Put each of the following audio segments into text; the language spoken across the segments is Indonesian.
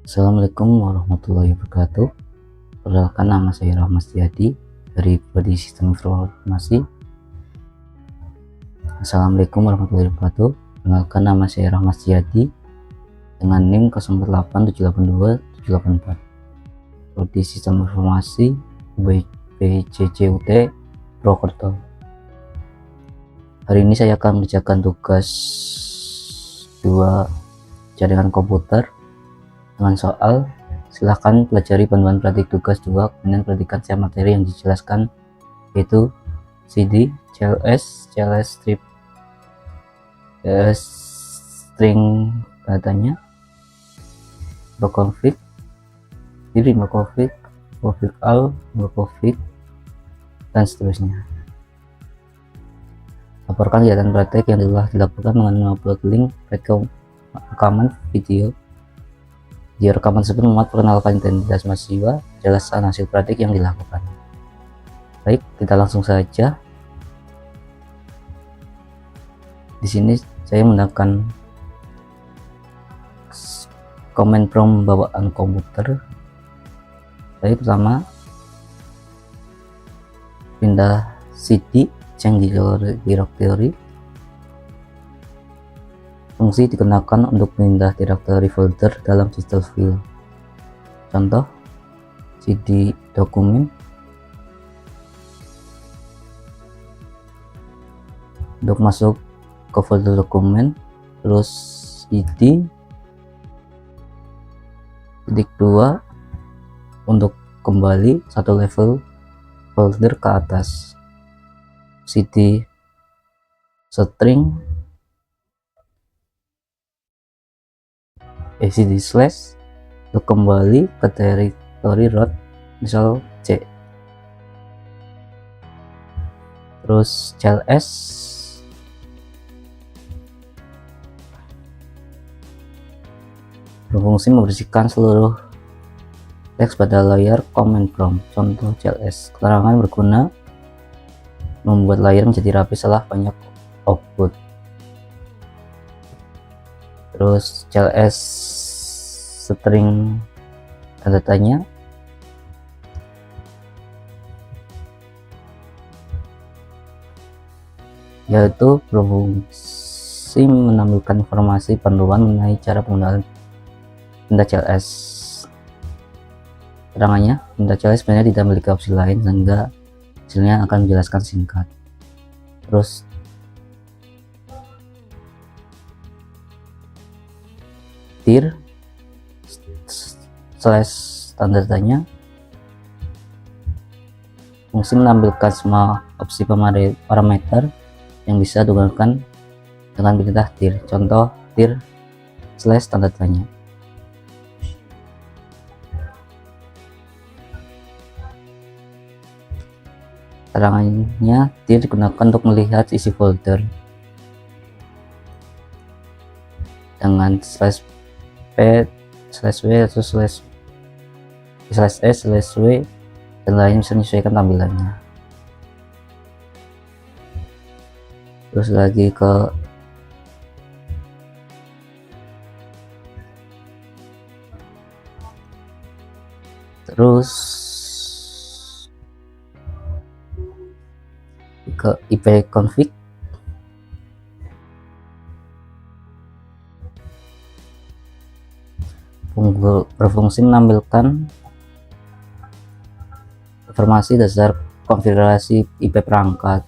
Assalamualaikum warahmatullahi wabarakatuh. Perkenalkan, nama saya Rahmat Setiadi dari Prodi Sistem Informasi. Assalamualaikum warahmatullahi wabarakatuh. Perkenalkan, nama saya Rahmat Setiadi dengan NIM 08782784. Prodi Sistem Informasi BCCUT Purwokerto. Hari ini saya akan mengerjakan tugas 2 jaringan komputer dengan soal. Silahkan pelajari panduan praktik tugas 2, kemudian perhatikan setiap materi yang dijelaskan, yaitu CD, CLS, CLS strip, string datanya, config, diri config, config all, config, dan seterusnya. Laporkan kegiatan praktek yang telah dilakukan dengan mengupload link rekaman video. Di rekaman tersebut memuat perkenalkan identitas mahasiswa, jelasan hasil praktik yang dilakukan. Baik, kita langsung saja. Di sini saya menggunakan command prompt bawaan komputer. Baik, pertama pindah CD, change directory. Fungsi digunakan untuk pindah directory folder dalam system file. Contoh, CD dokumen. Untuk masuk ke folder dokumen, terus CD titik 2 untuk kembali satu level folder ke atas, CD string, CD slash untuk kembali ke teritori root misal C, terus CLS berfungsi membersihkan seluruh teks pada layar command prompt. Contoh CLS, keterangan berguna membuat layar menjadi rapi setelah banyak output. Terus CLS string datanya, yaitu berfungsi menampilkan informasi panduan mengenai cara penggunaan pindah CLS. Terangannya, pindah CLS sebenarnya tidak memiliki opsi lain sehingga hasilnya akan menjelaskan singkat. Terus tir slash standar datanya, fungsi menampilkan semua opsi parameter yang bisa digunakan dengan perintah tir. Contoh, tir slash standar datanya. Terangannya, tir digunakan untuk melihat isi folder dengan slash p slash w atau slash s slash w dan lain bisa menyesuaikan tampilannya. Terus lagi ke IP config. Berfungsi menampilkan informasi dasar konfigurasi IP perangkat,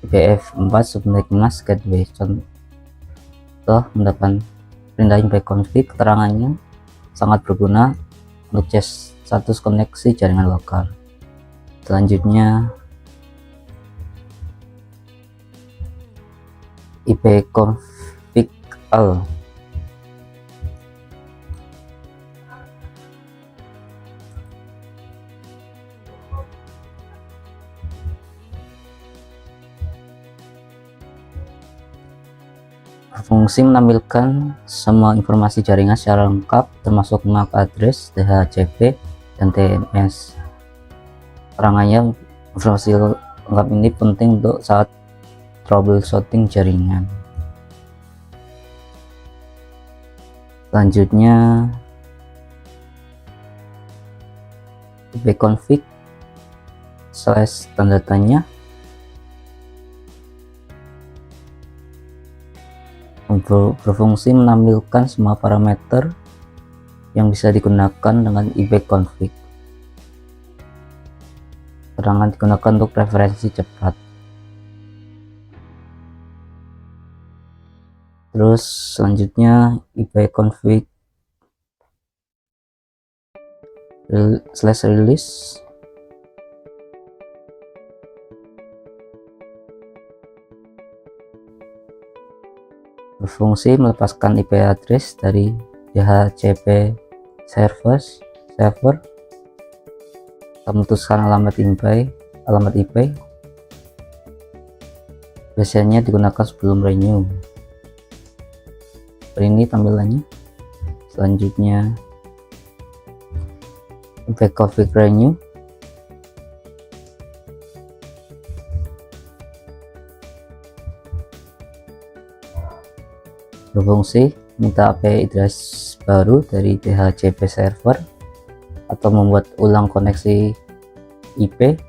IPv4 subnet NAS gateway. Contoh, mendapat perintah IP config, keterangannya sangat berguna untuk cek status koneksi jaringan lokal. Selanjutnya, IP config all. Fungsi menampilkan semua informasi jaringan secara lengkap termasuk MAC address, DHCP, dan TMS. Terangannya, informasi lengkap ini penting untuk saat troubleshooting jaringan. Selanjutnya, ipconfig / tanda tanya berfungsi menampilkan semua parameter yang bisa digunakan dengan ipconfig. Keterangan digunakan untuk referensi cepat. Terus selanjutnya ipconfig /release berfungsi melepaskan IP address dari DHCP server, memutuskan alamat IP. Biasanya digunakan sebelum renew. Ini tampilannya. Selanjutnya ipconfig renew berfungsi minta IP address baru dari DHCP server atau membuat ulang koneksi IP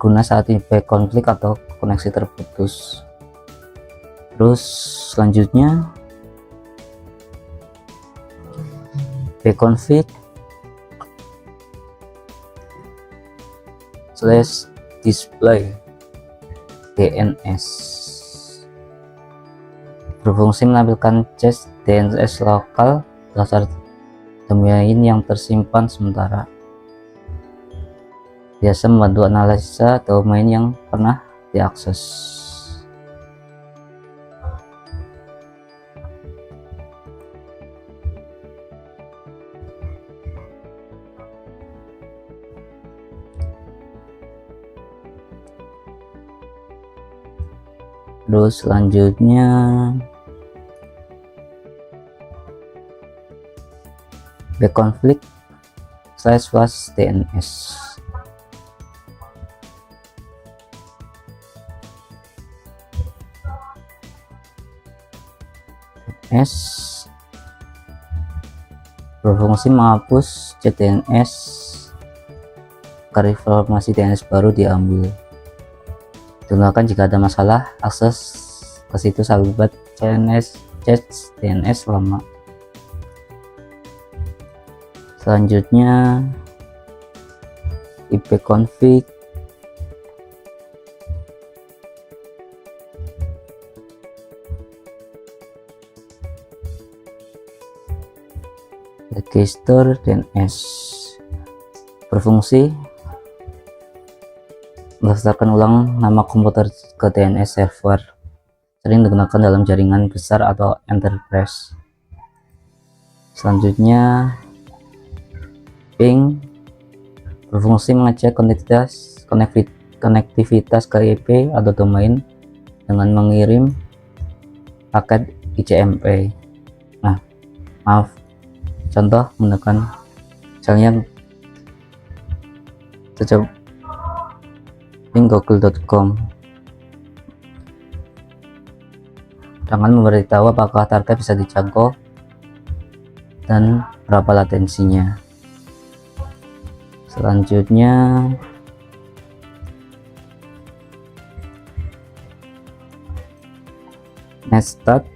guna saat ipconfig atau koneksi terputus. Terus selanjutnya ipconfig /display DNS berfungsi menampilkan cache DNS lokal daftar domain yang tersimpan sementara. Biasa membantu analisa domain yang pernah diakses. Terus selanjutnya ipconfig /was DNS berfungsi menghapus DNS agar informasi DNS baru diambil. Digunakan jika ada masalah akses ke situs akibat cache DNS lama. Selanjutnya ipconfig register DNS berfungsi mendaftarkan ulang nama komputer ke DNS server, sering digunakan dalam jaringan besar atau enterprise. Selanjutnya ping berfungsi mengecek konektivitas ke IP atau domain dengan mengirim paket ICMP. Nah, maaf, contoh menekan misalnya coba ping google.com. Jangan memberitahu apakah target bisa dijangkau dan berapa latensinya. Selanjutnya netstat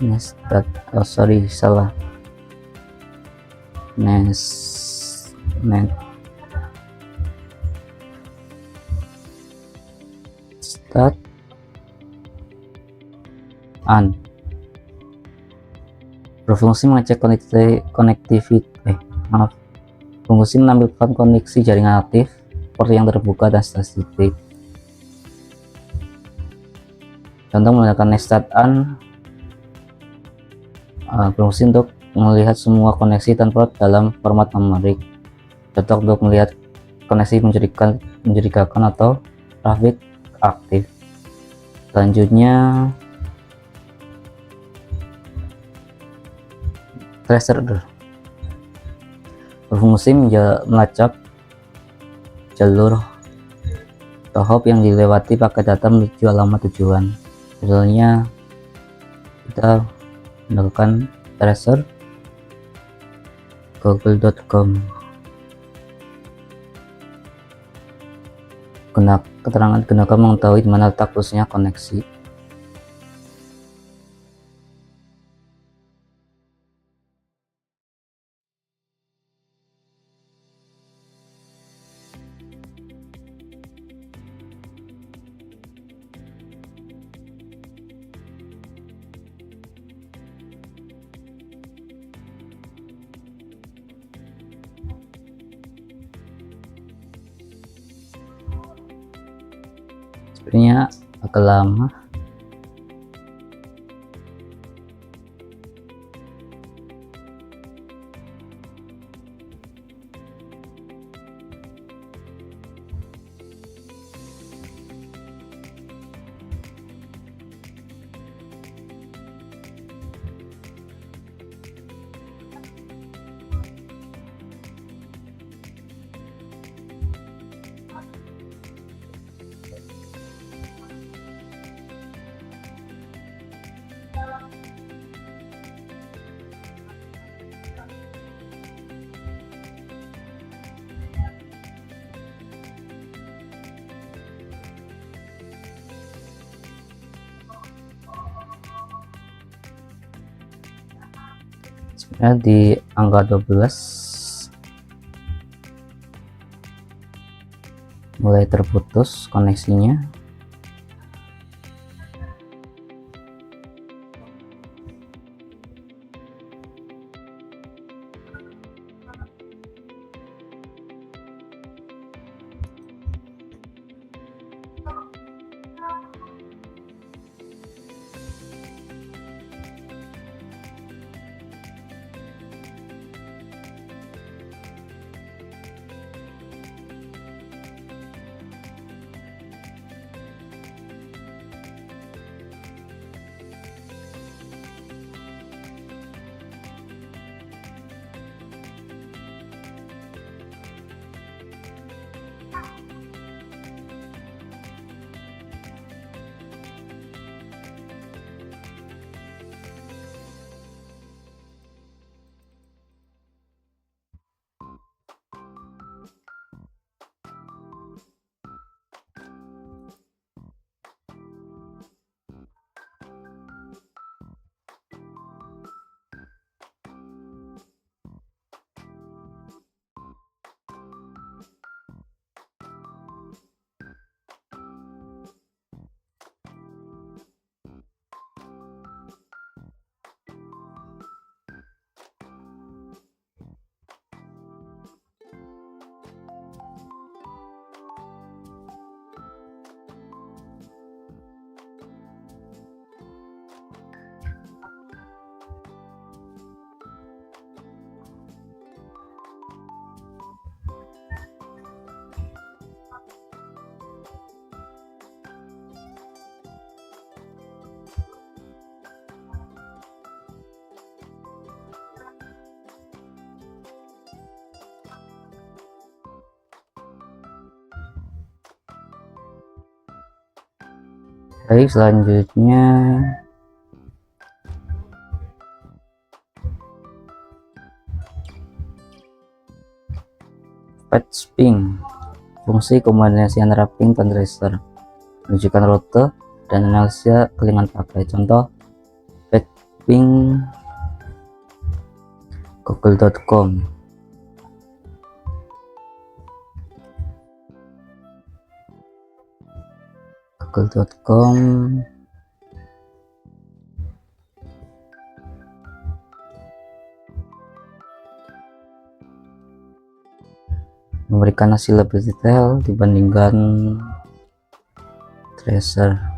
netstat salah netstat berfungsi mengecek fungsi menampilkan koneksi jaringan aktif, port yang terbuka dan statistik. Contoh menggunakan netstat berfungsi untuk melihat semua koneksi dan port dalam format numerik. Cocok untuk melihat koneksi mencurigakan atau traffic aktif. Selanjutnya tracer berfungsi melacak jalur atau hop yang dilewati pakai data menuju alamat tujuan. Misalnya kita melakukan tracer google.com. Keterangan gunakan mengetahui di mana letak plusnya koneksi. Sebenarnya agak lama. Sebenarnya di angka 12 mulai terputus koneksinya. Baik, selanjutnya fetch ping, fungsi kombinasi antara ping dan tracer, menunjukkan rute dan analisa kelingan pakai. Contoh fetch ping google.com. google.com memberikan hasil lebih detail dibandingkan tracer.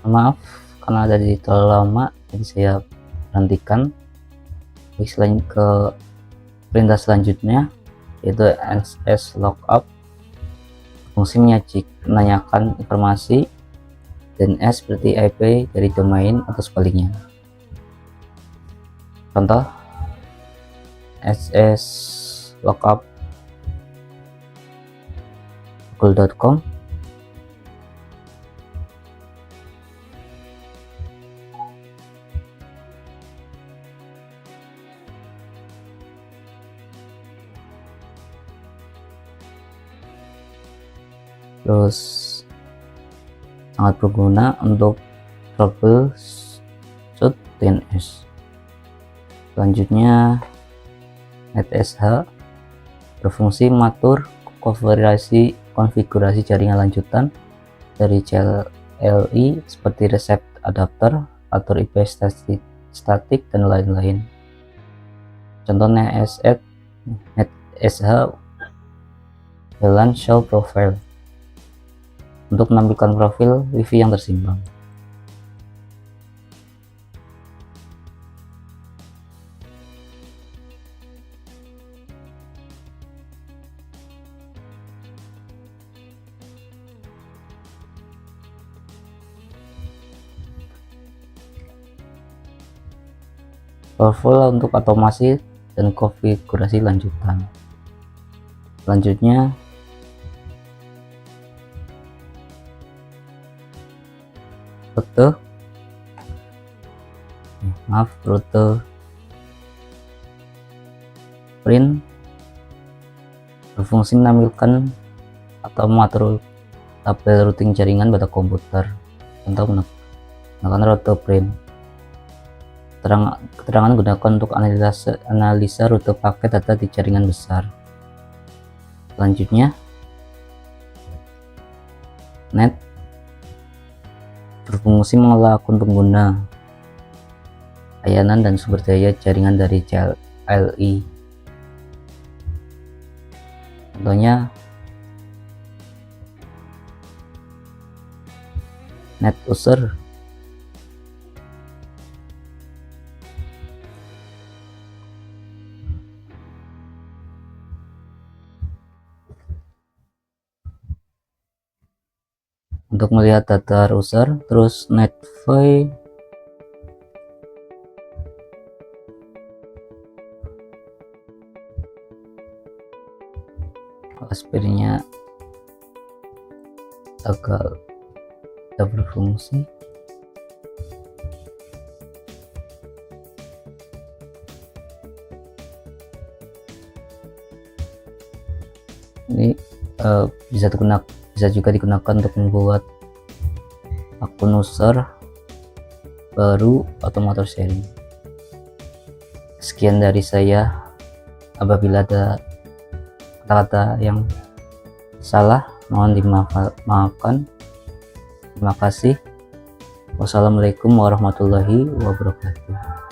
Maaf karena ada di terlalu lama, jadi saya berhentikan. Ke perintah selanjutnya yaitu ss lookup. Fungsi menanyakan informasi, dan S seperti IP dari domain atau sebaliknya. Contoh ss lookup google.com. Terus sangat berguna untuk troubleshoot DNS. Selanjutnya netsh berfungsi mengatur konfigurasi jaringan lanjutan dari CLI seperti reset adapter, atur IP statik, dan lain-lain. Contohnya netsh VLAN show profile untuk menampilkan profil WiFi yang tersimpan. Powerful untuk otomasi dan konfigurasi lanjutan. Selanjutnya rute print berfungsi menampilkan atau mengatur tabel routing jaringan pada komputer. Contoh menggunakan rute print. Keterangan digunakan untuk analisa rute paket data di jaringan besar. Selanjutnya net berfungsi mengelola akun pengguna, layanan, dan sumber daya jaringan dari CLI. Contohnya net user untuk melihat data user. Terus netvi aspirnya agak tidak berfungsi. Ini bisa juga digunakan untuk membuat akun user baru atau motor sharing. Sekian dari saya. Apabila ada kata-kata yang salah, mohon dimaafkan. Terima kasih. Wassalamualaikum warahmatullahi wabarakatuh.